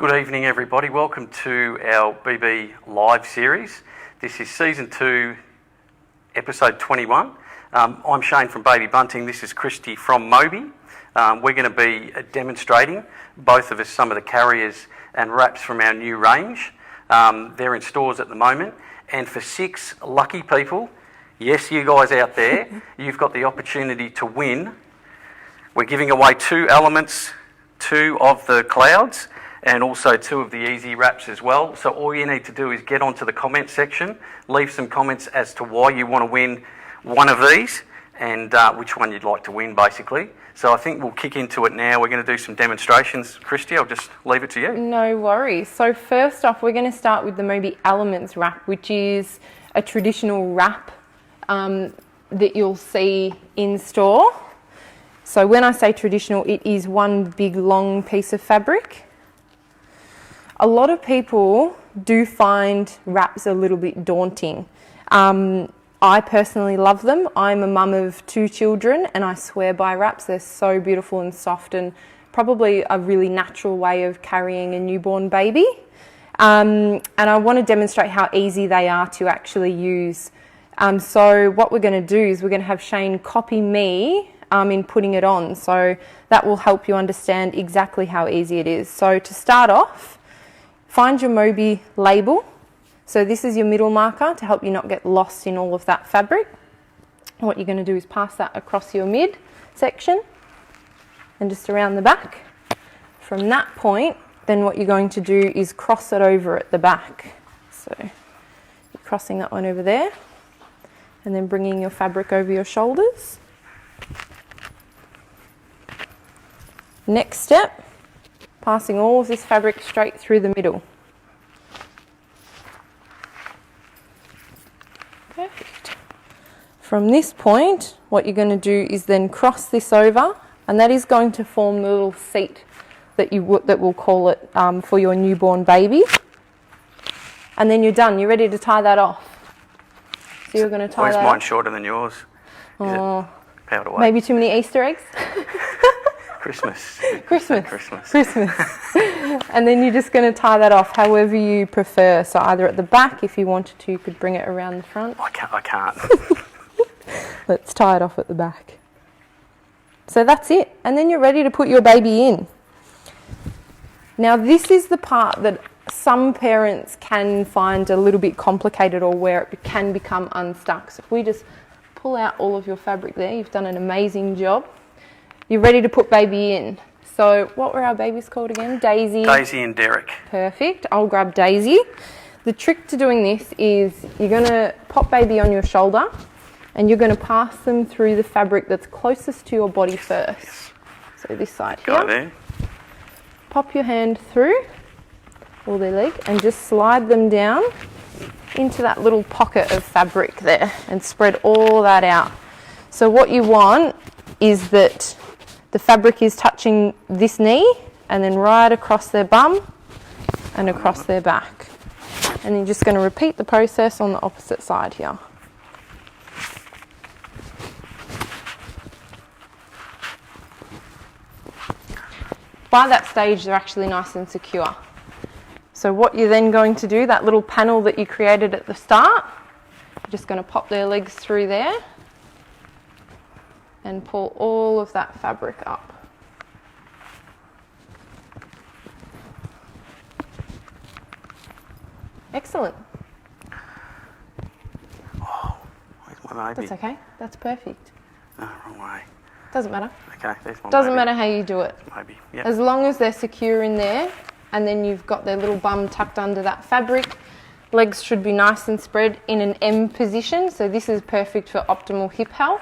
Good evening, everybody. Welcome to our BB Live series. This is Season 2, Episode 21. I'm Shane from Baby Bunting. This is Kristy from Moby. We're going to be demonstrating, both of us, some of the carriers and wraps from our new range. They're in stores at the moment. And for 6 lucky people, yes, you guys out there, you've got the opportunity to win. We're giving away 2 elements, 2 of the clouds, and also 2 of the easy wraps as well. So all you need to do is get onto the comment section, leave some comments as to why you want to win one of these and which one you'd like to win, basically. So I think we'll kick into it now. We're going to do some demonstrations. Kristy, I'll just leave it to you. No worries. So first off, we're going to start with the Moby Elements wrap, which is a traditional wrap that you'll see in store. So when I say traditional, it is one big long piece of fabric. A lot of people do find wraps a little bit daunting. I personally love them. I'm a mum of 2 children and I swear by wraps. They're so beautiful and soft and probably a really natural way of carrying a newborn baby. And I want to demonstrate how easy they are to actually use. So what we're going to do is we're going to have Shane copy me in putting it on. So that will help you understand exactly how easy it is. So to start off, find your Moby label. So this is your middle marker to help you not get lost in all of that fabric. What you're going to do is pass that across your mid section and just around the back. From that point, then what you're going to do is cross it over at the back. So you're crossing that one over there and then bringing your fabric over your shoulders. Next step, passing all of this fabric straight through the middle. Perfect. From this point, what you're going to do is then cross this over, and that is going to form the little seat that we'll call it for your newborn baby. And then you're done. You're ready to tie that off. So you're going to tie that off. Why is mine shorter than yours? Is it powdered away? Maybe too many Easter eggs? Christmas. And then you're just going to tie that off however you prefer. So either at the back, if you wanted to, you could bring it around the front. I can't. Let's tie it off at the back. So that's it. And then you're ready to put your baby in. Now this is the part that some parents can find a little bit complicated or where it can become unstuck. So if we just pull out all of your fabric there, you've done an amazing job. You're ready to put baby in. So what were our babies called again? Daisy. Daisy and Derek. Perfect. I'll grab Daisy. The trick to doing this is you're going to pop baby on your shoulder and you're going to pass them through the fabric that's closest to your body first. So this side here. Go there. Pop your hand through all their leg and just slide them down into that little pocket of fabric there and spread all that out. So what you want is that the fabric is touching this knee and then right across their bum and across their back. And you're just going to repeat the process on the opposite side here. By that stage, they're actually nice and secure. So what you're then going to do, that little panel that you created at the start, you're just going to pop their legs through there and pull all of that fabric up. Excellent. Oh, where's my baby? That's okay. That's perfect. No, wrong way. Doesn't matter. Okay, there's my Doesn't baby. matter how you do it. Maybe, yeah. As long as they're secure in there and then you've got their little bum tucked under that fabric. Legs should be nice and spread in an M position. So this is perfect for optimal hip health.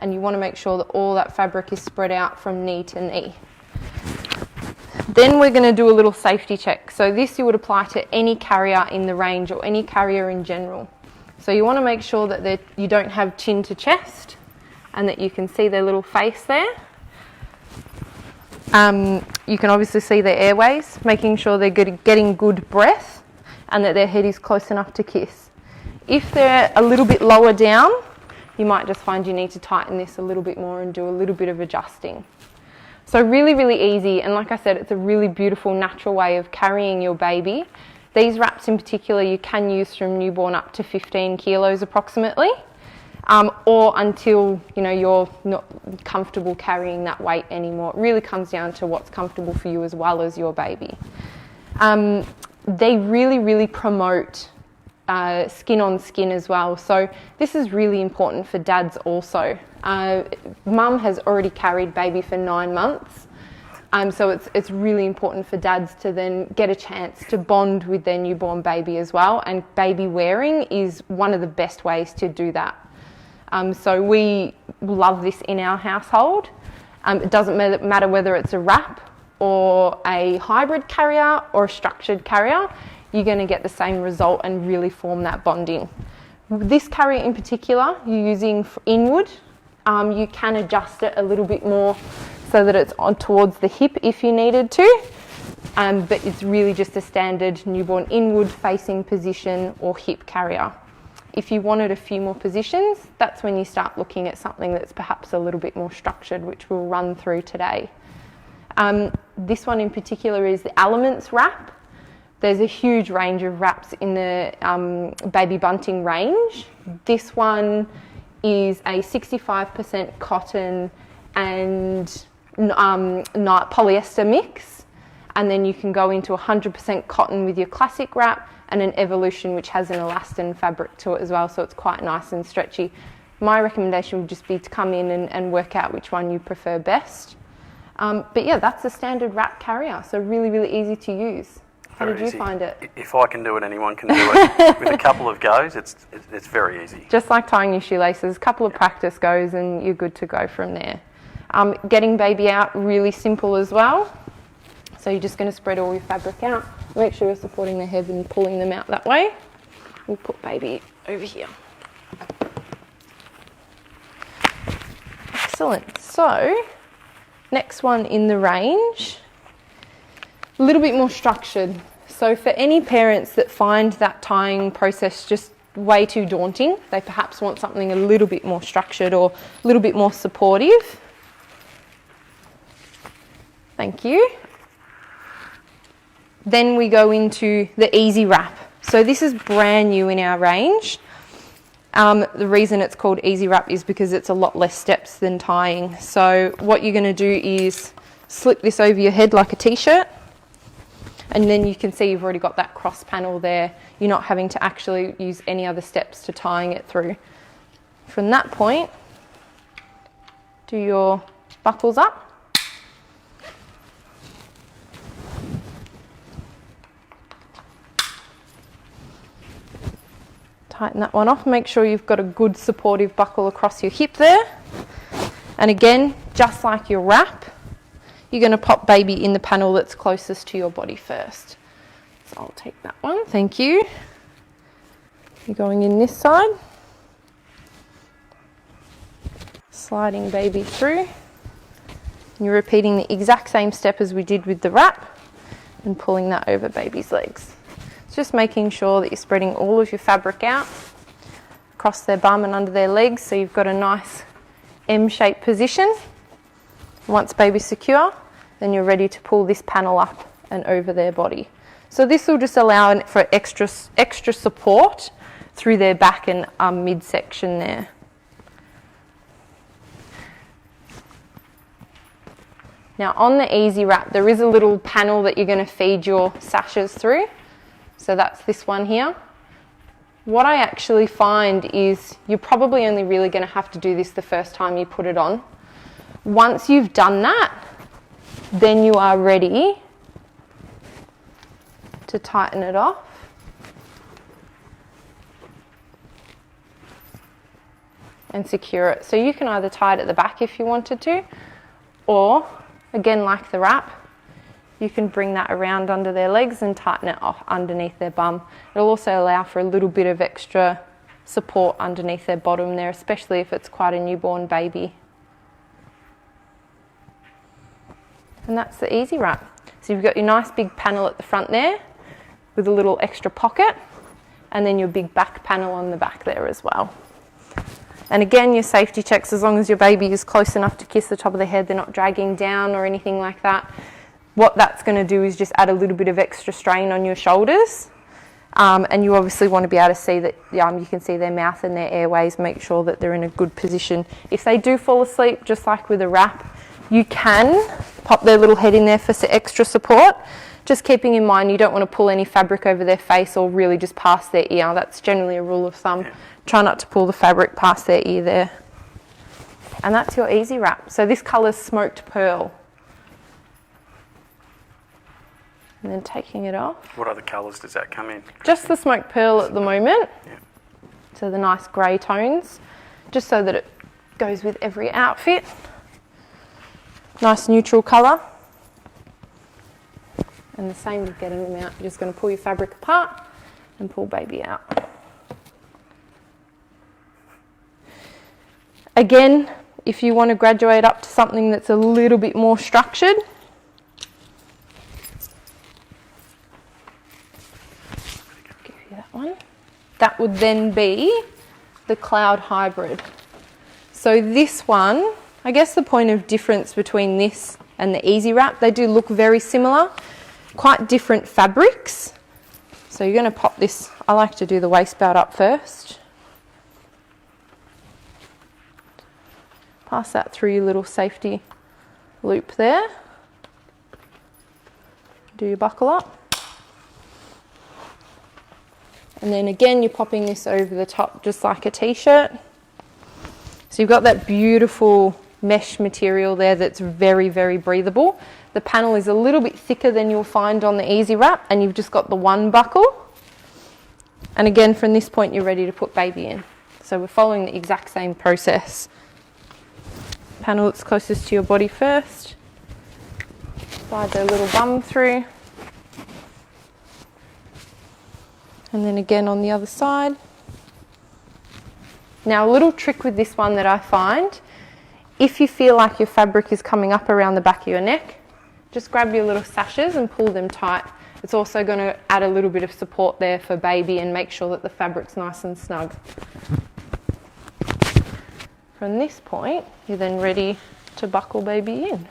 And you want to make sure that all that fabric is spread out from knee to knee. Then we're going to do a little safety check. So this you would apply to any carrier in the range or any carrier in general. So you want to make sure that you don't have chin to chest and that you can see their little face there. You can obviously see their airways, making sure they're getting good breath and that their head is close enough to kiss. If they're a little bit lower down, you might just find you need to tighten this a little bit more and do a little bit of adjusting. So really, really easy, and like I said, it's a really beautiful, natural way of carrying your baby. These wraps in particular you can use from newborn up to 15 kilos approximately, or until you're not comfortable carrying that weight anymore. It really comes down to what's comfortable for you as well as your baby. They really, really promote skin on skin as well. So this is really important for dads also. Mum has already carried baby for 9 months. So it's really important for dads to then get a chance to bond with their newborn baby as well. And baby wearing is one of the best ways to do that. So we love this in our household. It doesn't matter whether it's a wrap or a hybrid carrier or a structured carrier, you're going to get the same result and really form that bonding. This carrier in particular, you're using inward. You can adjust it a little bit more so that it's on towards the hip if you needed to, but it's really just a standard newborn inward facing position or hip carrier. If you wanted a few more positions, that's when you start looking at something that's perhaps a little bit more structured, which we'll run through today. This one in particular is the Elements wrap. There's a huge range of wraps in the Baby Bunting range. This one is a 65% cotton and polyester mix, and then you can go into 100% cotton with your classic wrap, and an Evolution which has an elastin fabric to it as well, so it's quite nice and stretchy. My recommendation would just be to come in and work out which one you prefer best. But yeah, that's a standard wrap carrier, so really, really easy to use. How did you find it? If I can do it, anyone can do it. With a couple of goes, it's very easy. Just like tying your shoelaces, a couple of practice goes and you're good to go from there. Getting baby out, really simple as well. So you're just going to spread all your fabric out. Make sure you're supporting the head and pulling them out that way. We'll put baby over here. Excellent. So, next one in the range, a little bit more structured. So for any parents that find that tying process just way too daunting, they perhaps want something a little bit more structured or a little bit more supportive. Thank you. Then we go into the Easy Wrap. So this is brand new in our range. The reason it's called Easy Wrap is because it's a lot less steps than tying. So what you're going to do is slip this over your head like a t-shirt, and then you can see you've already got that cross panel there. You're not having to actually use any other steps to tying it through. From that point, do your buckles up. Tighten that one off. Make sure you've got a good supportive buckle across your hip there. And again, just like your wrap, you're going to pop baby in the panel that's closest to your body first. So I'll take that one, thank you. You're going in this side. Sliding baby through. And you're repeating the exact same step as we did with the wrap and pulling that over baby's legs. It's just making sure that you're spreading all of your fabric out across their bum and under their legs, so you've got a nice M-shaped position. Once baby's secure, then you're ready to pull this panel up and over their body. So this will just allow for extra support through their back and midsection there. Now on the Easy Wrap, there is a little panel that you're going to feed your sashes through. So that's this one here. What I actually find is you're probably only really going to have to do this the first time you put it on. Once you've done that, then you are ready to tighten it off. And secure it. So you can either tie it at the back if you wanted to, or again like the wrap, you can bring that around under their legs and tighten it off underneath their bum. It'll also allow for a little bit of extra support underneath their bottom there, especially if it's quite a newborn baby. And that's the Easy Wrap. So you've got your nice big panel at the front there with a little extra pocket, and then your big back panel on the back there as well. And again, your safety checks, as long as your baby is close enough to kiss the top of the head, they're not dragging down or anything like that. What that's going to do is just add a little bit of extra strain on your shoulders. And you obviously want to be able to see that you can see their mouth and their airways, make sure that they're in a good position. If they do fall asleep, just like with a wrap, you can pop their little head in there for some extra support. Just keeping in mind you don't want to pull any fabric over their face or really just past their ear. That's generally a rule of thumb. Yeah. Try not to pull the fabric past their ear there. And that's your easy wrap. So this colour's smoked pearl. And then taking it off. What other colours does that come in? Just the smoked pearl at the moment. Yeah. So the nice grey tones, just so that it goes with every outfit. Nice neutral colour. And the same with getting them out. You're just going to pull your fabric apart and pull baby out. Again, if you want to graduate up to something that's a little bit more structured, give you that one. That would then be the cloud hybrid. So this one, I guess the point of difference between this and the easy wrap, they do look very similar, quite different fabrics. So you're going to pop this, I like to do the waist belt up first. Pass that through your little safety loop there. Do your buckle up. And then again, you're popping this over the top just like a t-shirt. So you've got that beautiful mesh material there that's very, very breathable. The panel is a little bit thicker than you'll find on the easy wrap, and you've just got the one buckle. And again, from this point, you're ready to put baby in. So we're following the exact same process. Panel that's closest to your body first. Slide their little bum through. And then again on the other side. Now a little trick with this one that I find, if you feel like your fabric is coming up around the back of your neck, just grab your little sashes and pull them tight. It's also going to add a little bit of support there for baby and make sure that the fabric's nice and snug. From this point, you're then ready to buckle baby in.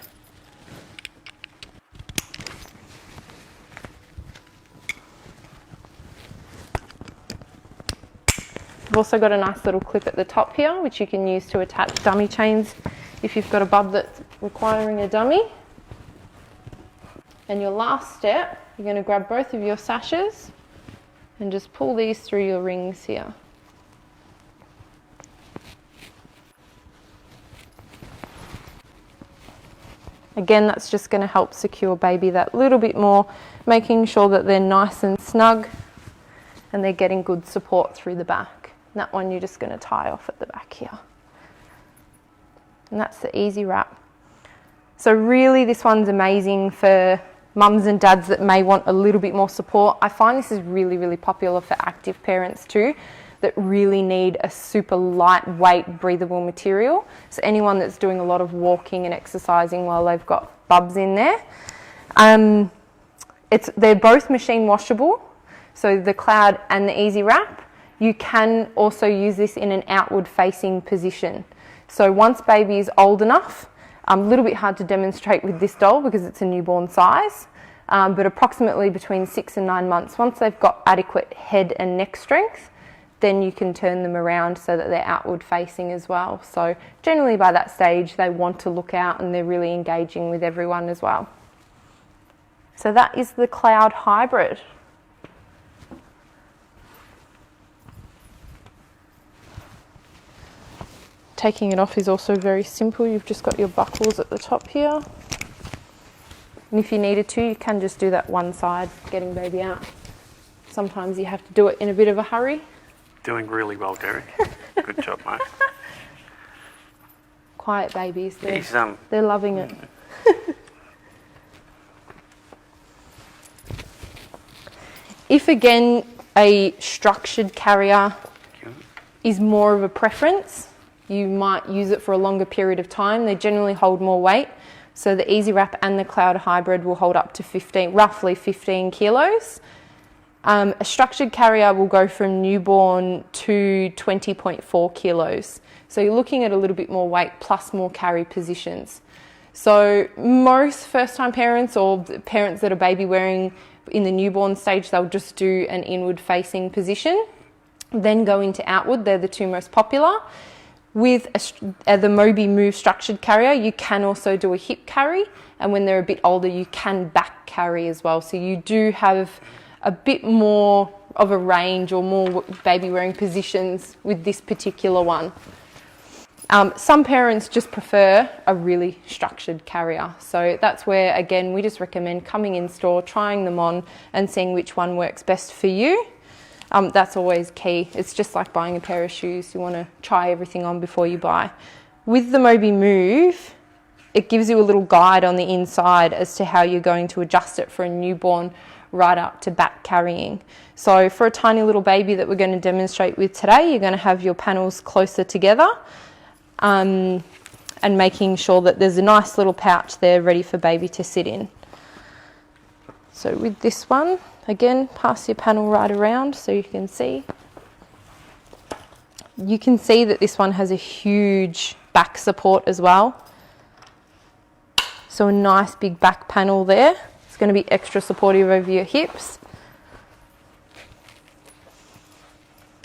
You've also got a nice little clip at the top here, which you can use to attach dummy chains if you've got a bub that's requiring a dummy. And your last step, you're going to grab both of your sashes and just pull these through your rings here. Again, that's just going to help secure baby that little bit more, making sure that they're nice and snug and they're getting good support through the back. And that one you're just going to tie off at the back here. And that's the easy wrap. So really this one's amazing for mums and dads that may want a little bit more support. I find this is really, really popular for active parents too, that really need a super lightweight, breathable material. So anyone that's doing a lot of walking and exercising while they've got bubs in there. They're both machine washable, so the cloud and the easy wrap. You can also use this in an outward facing position. So once baby is old enough, a little bit hard to demonstrate with this doll because it's a newborn size, but approximately between 6 and 9 months, once they've got adequate head and neck strength, then you can turn them around so that they're outward facing as well. So generally by that stage, they want to look out and they're really engaging with everyone as well. So that is the cloud hybrid. Taking it off is also very simple. You've just got your buckles at the top here. And if you needed to, you can just do that one side, getting baby out. Sometimes you have to do it in a bit of a hurry. Doing really well, Derek. Good job, mate. Quiet babies, they're loving it. If again, a structured carrier is more of a preference, you might use it for a longer period of time. They generally hold more weight. So the easy wrap and the cloud hybrid will hold up to roughly 15 kilos. A structured carrier will go from newborn to 20.4 kilos. So you're looking at a little bit more weight plus more carry positions. So most first-time parents or parents that are baby wearing in the newborn stage, they'll just do an inward-facing position, then go into outward. They're the two most popular. With the Moby Move structured carrier, you can also do a hip carry, and when they're a bit older, you can back carry as well. So you do have a bit more of a range or more baby wearing positions with this particular one. Some parents just prefer a really structured carrier. So that's where, again, we just recommend coming in store, trying them on and seeing which one works best for you. That's always key. It's just like buying a pair of shoes. You want to try everything on before you buy. With the Moby Move, it gives you a little guide on the inside as to how you're going to adjust it for a newborn right up to back carrying. So for a tiny little baby that we're going to demonstrate with today, you're going to have your panels closer together. And making sure that there's a nice little pouch there ready for baby to sit in. So with this one, again, pass your panel right around so you can see. You can see that this one has a huge back support as well. So a nice big back panel there. It's going to be extra supportive over your hips.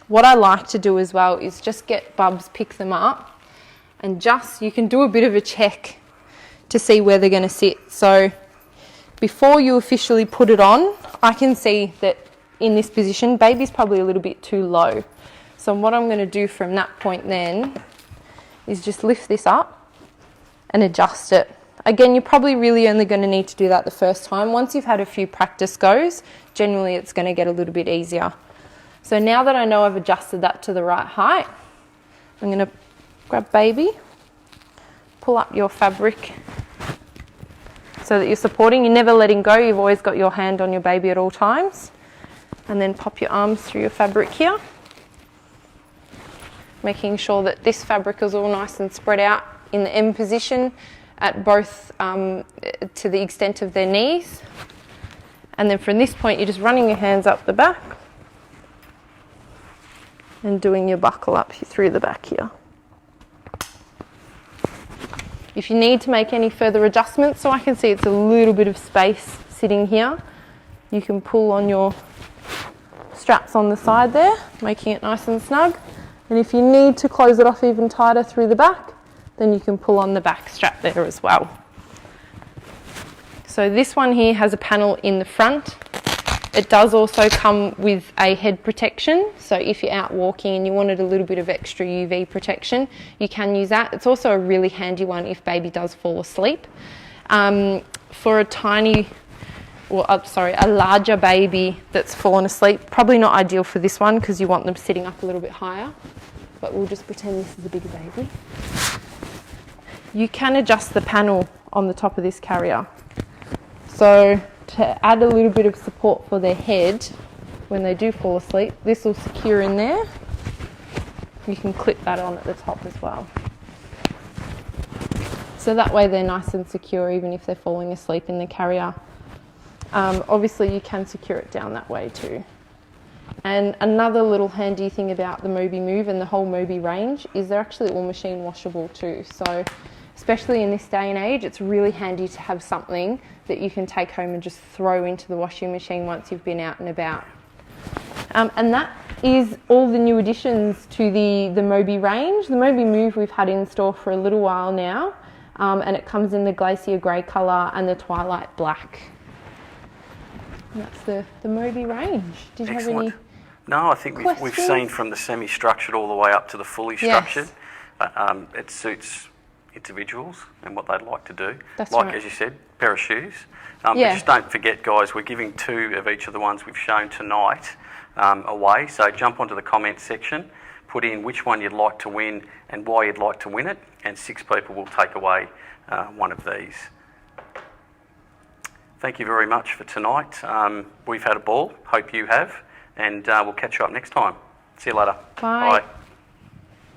What I like to do as well is just get bubs, pick them up, and you can do a bit of a check to see where they're going to sit. So before you officially put it on, I can see that in this position, baby's probably a little bit too low. So what I'm going to do from that point then is just lift this up and adjust it. Again, you're probably really only going to need to do that the first time. Once you've had a few practice goes, generally it's going to get a little bit easier. So now that I know I've adjusted that to the right height, I'm going to grab baby, pull up your fabric so that you're supporting. You're never letting go. You've always got your hand on your baby at all times. And then pop your arms through your fabric here, making sure that this fabric is all nice and spread out in the M position at both to the extent of their knees. And then from this point, you're just running your hands up the back and doing your buckle up through the back here. If you need to make any further adjustments, so I can see it's a little bit of space sitting here, you can pull on your straps on the side there, making it nice and snug. And if you need to close it off even tighter through the back, then you can pull on the back strap there as well. So this one here has a panel in the front. It does also come with a head protection, so if you're out walking and you wanted a little bit of extra UV protection, you can use that. It's also a really handy one if baby does fall asleep. For a larger baby that's fallen asleep, probably not ideal for this one because you want them sitting up a little bit higher, but we'll just pretend this is a bigger baby. You can adjust the panel on the top of this carrier. So to add a little bit of support for their head when they do fall asleep, this will secure in there. You can clip that on at the top as well. So that way they're nice and secure even if they're falling asleep in the carrier. Obviously you can secure it down that way too. And another little handy thing about the Moby Move and the whole Moby range is they're actually all machine washable too. So especially in this day and age, it's really handy to have something that you can take home and just throw into the washing machine once you've been out and about. And that is all the new additions to the Moby range. The Moby Move we've had in store for a little while now, and it comes in the glacier grey colour and the twilight black. And that's the Moby range. Did you Excellent. have any No, I think we've questions? seen from the semi-structured all the way up to the fully structured. Yes. It suits individuals and what they'd like to do. That's like, right. as you said, pair of shoes. But Yeah. just don't forget, guys, we're giving 2 of each of the ones we've shown tonight away. So jump onto the comments section, put in which one you'd like to win and why you'd like to win it, and 6 people will take away one of these. Thank you very much for tonight. We've had a ball. Hope you have. And we'll catch you up next time. See you later. Bye. Bye.